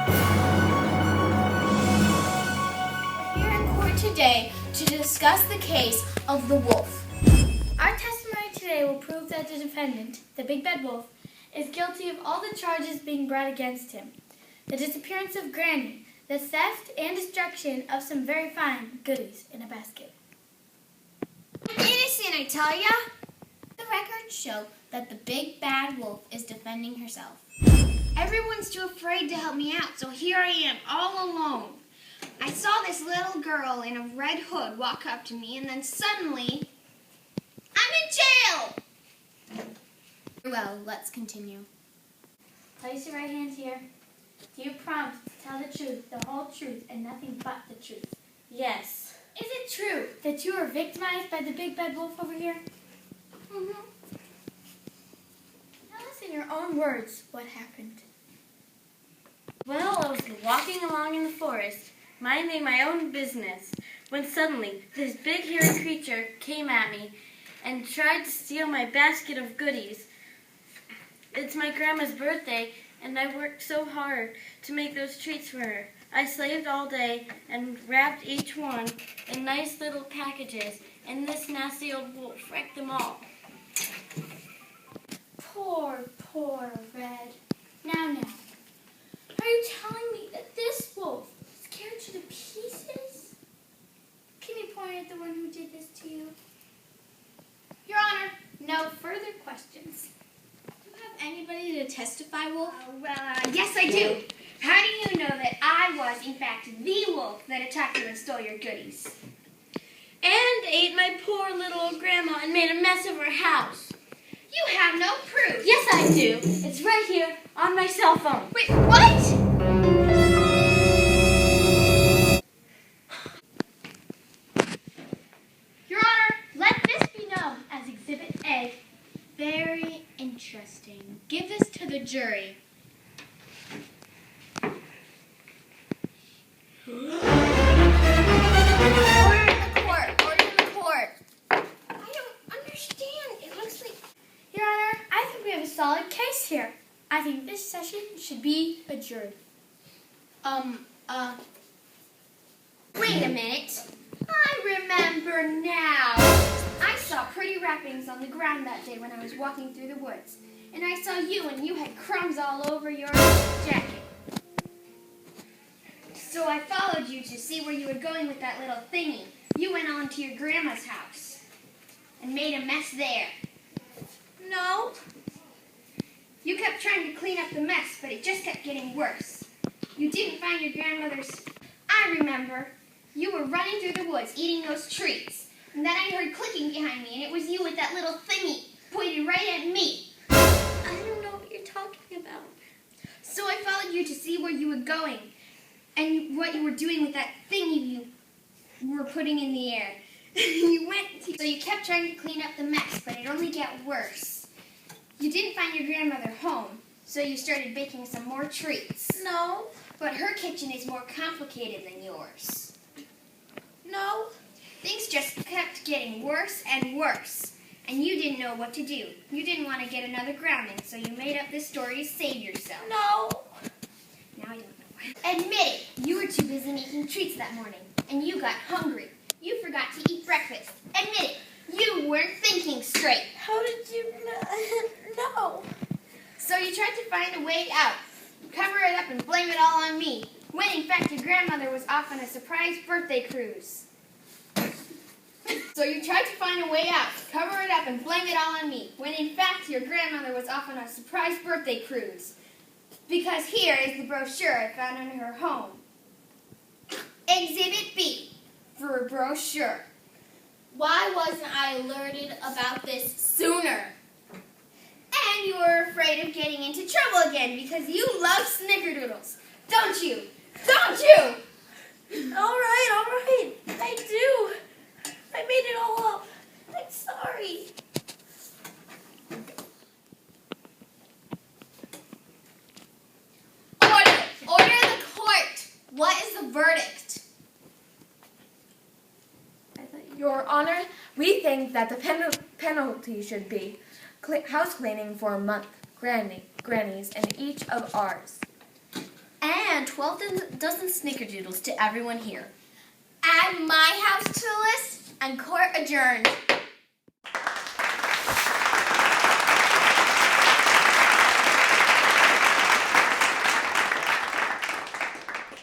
We're here in court today to discuss the case of the wolf. Our testimony today will prove that the defendant, the Big Bad Wolf, is guilty of all the charges being brought against him. The disappearance of Granny, the theft and destruction of some very fine goodies in a basket. I'm innocent, I tell ya! The records show that the Big Bad Wolf is defending herself. Everyone's too afraid to help me out, so here I am, all alone. I saw this little girl in a red hood walk up to me, and then suddenly, I'm in jail! Well, let's continue. Place your right hand here. Do you promise to tell the truth, the whole truth, and nothing but the truth? Yes. Is it true that you were victimized by the Big Bad Wolf over here? Mm-hmm. Tell us in your own words what happened. Well, I was walking along in the forest, minding my own business, when suddenly this big hairy creature came at me and tried to steal my basket of goodies. It's my grandma's birthday, and I worked so hard to make those treats for her. I slaved all day and wrapped each one in nice little packages, and this nasty old wolf wrecked them all. Poor Red. Now. Are you telling me that this wolf scared you to pieces? Can you point at the one who did this to you? Your Honor, no further questions. Do you have anybody to testify, Wolf? Yes I do. How do you know that I was, in fact, the wolf that attacked you and stole your goodies? And ate my poor little old grandma and made a mess of her house. You have no proof. Yes, I do. It's right here on my cell phone. Wait, what? Your Honor, let this be known as Exhibit A. Very interesting. Give this to the jury. Order in the court. I don't understand. It looks like... Your Honor, I think we have a solid case here. I think this session should be adjourned. Wait a minute. I remember now. I saw pretty wrappings on the ground that day when I was walking through the woods. And I saw you, and you had crumbs all over your jacket. So I followed you to see where you were going with that little thingy. You went on to your grandma's house and made a mess there. No. You kept trying to clean up the mess, but it just kept getting worse. You didn't find your grandmother's... I remember. You were running through the woods eating those treats. And then I heard clicking behind me, and it was you with that little thingy pointed right at me. I don't know what you're talking about. So I followed you to see where you were going and what you were doing with that thingy you were putting in the air. So you kept trying to clean up the mess, but it only got worse. You didn't find your grandmother home, so you started baking some more treats. No. But her kitchen is more complicated than yours. No. Things just kept getting worse and worse, and you didn't know what to do. You didn't want to get another grounding, so you made up this story to save yourself. No. Now I don't know. Admit it, you were too busy making treats that morning, and you got hungry. You forgot to eat breakfast. Admit it, you weren't thinking straight. How did you know? So you tried to find a way out, cover it up and blame it all on me, when in fact your grandmother was off on a surprise birthday cruise. So you tried to find a way out, cover it up and blame it all on me, when in fact your grandmother was off on a surprise birthday cruise. Because here is the brochure I found in her home. Exhibit B, for a brochure. Why wasn't I alerted about this sooner? And you were afraid of getting into trouble again because you love snickerdoodles, don't you? Don't you? All right. I do. I made it all up. I'm sorry. Order the court. What is the verdict? Your Honor, we think that the penalty should be house cleaning for a month, grannies, and each of ours. And 12 dozen snickerdoodles to everyone here. Add my house to the list and court adjourned.